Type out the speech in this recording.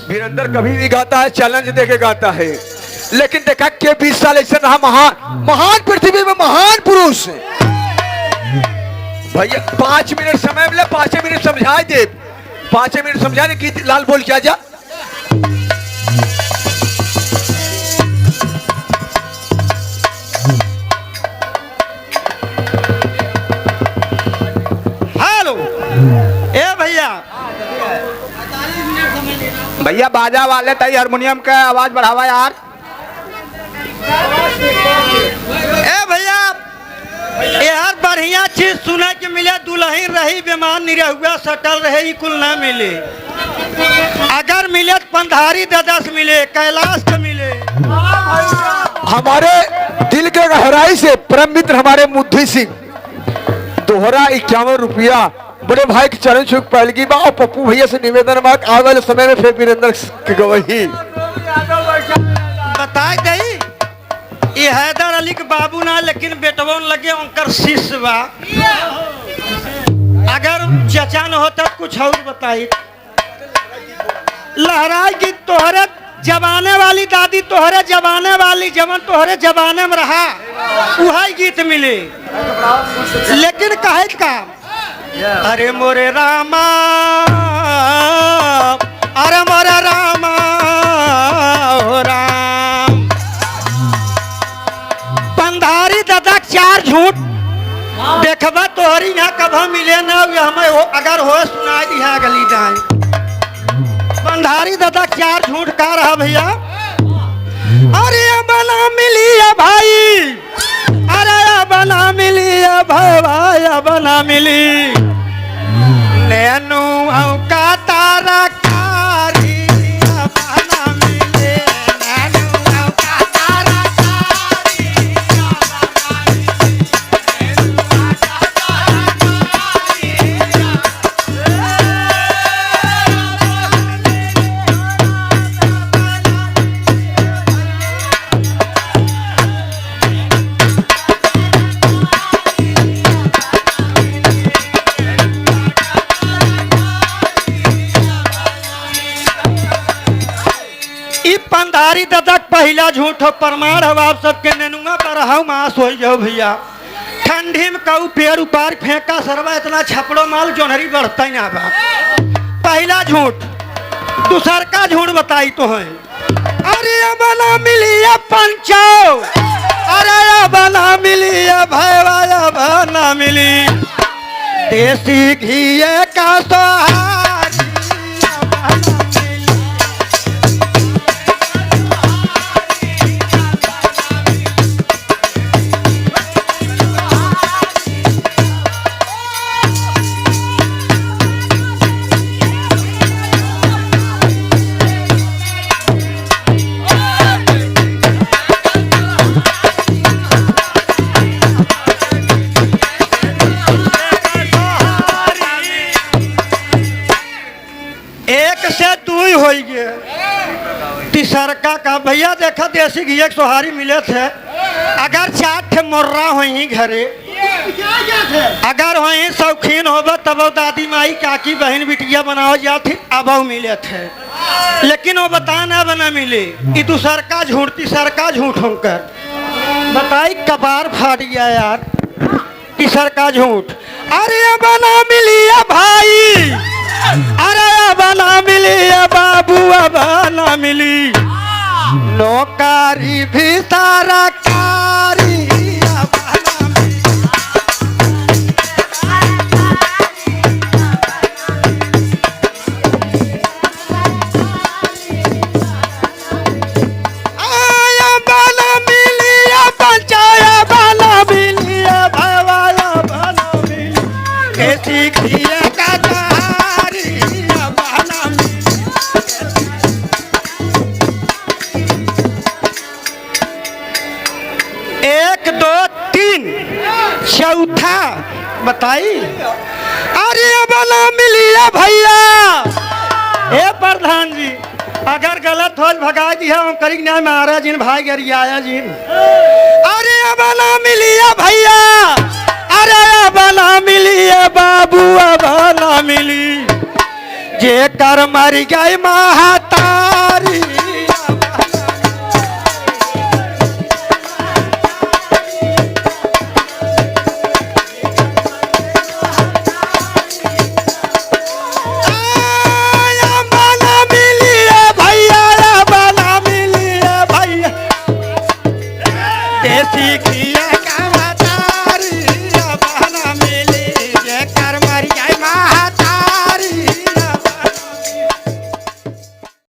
वीरेंद्र कभी भी गाता है, चैलेंज देके गाता है, लेकिन देखा के 20 साल ऐसा रहा महान महान पृथ्वी में महान पुरुष। भैया 5 मिनट समय मिले, 5 मिनट समझा दे, 5 मिनट समझा दे कि लाल बोल क्या जा। हेलो ए भैया, भैया बाजा वाले तई हारमोनियम का आवाज बढ़ावा यार। ए भैया यार बढ़िया चीज सुने के मिले, दुल्हन रही बीमार निरहुआ सटल रहे, ई कुल ना मिले। अगर मिले तो पंधारी ददस मिले, कैलाश का मिले। हमारे दिल के गहराई से परम मित्र हमारे मुद्दी सिंह दोहरा 51 रुपया बड़े भाई के चरण छुक पहलगी बा और पप्पू भैया से निवेदन बा आने वाले समय में फिर वीरेंद्र के गवही बता दई ये हैदर अली के बाबू ना, लेकिन बेटवा लगे उनकर शिष्य बा। अगर चचा न होता कुछ और बताई। लहराई की तोहरे जमाने वाली दादी, तोहरे जमाने वाली जमन तोहरे जमाने में रहा, वही गीत मिले। लेकिन कहे का अरे मोरे रामा, अरे मोरे रामा हो राम, पंधारी दादा 4 झूठ देखबा तोहरी यहाँ कभी मिले ना, हमें अगर हो सुना दिया गली जाए। पंधारी दादा 4 झूठ का रहा भैया। अरे बना मिली भाई, अरे बना मिली भाई, बना मिली नैनू का तारा कारी, बना मिले नैनू का तारा कारी, पंधारी ददक पहला झूठ हो। प्रमाण हो आप सबके नेनुआ पर हाउ मास हो जाओ भैया। ठंडी में कऊ पेड़ उपार फेंका सरवा, इतना छपड़ो माल जोनहरी बढ़ता ही ना बा। पहला झूठ। दूसर का झूठ बताई तो है। अरे बना मिली पंचो, अरे बना मिली भैया, बना मिली देसी घी का सोहारी। तीसरका का भैया देखा देसी घी एक सोहारी मिले थे। अगर 4 ठे मोर्रा होई घरे, अगर होई शौकीन होब तब दादी माई काकी बहन बिटिया बनाओ जाती अब मिले थे। लेकिन वो बता ना बना मिले। ये दूसरका झूठ, तीसरका झूठ होकर बताई कबार फाट गया यार। तीसरका झूठ। अरे बना मिली भाई, अरे बना मिली बाबू, बना मिली नौकारी भी तारा कारी। चौथा बताई। अरे बना मिली भैया। ए प्रधान जी अगर गलत हो भगा दिया करी ना महाराज जिन भाई गरियाया जी। अरे बना मिली भैया, अरे बना मिली बाबू, बना मिली जे कर मर गई महा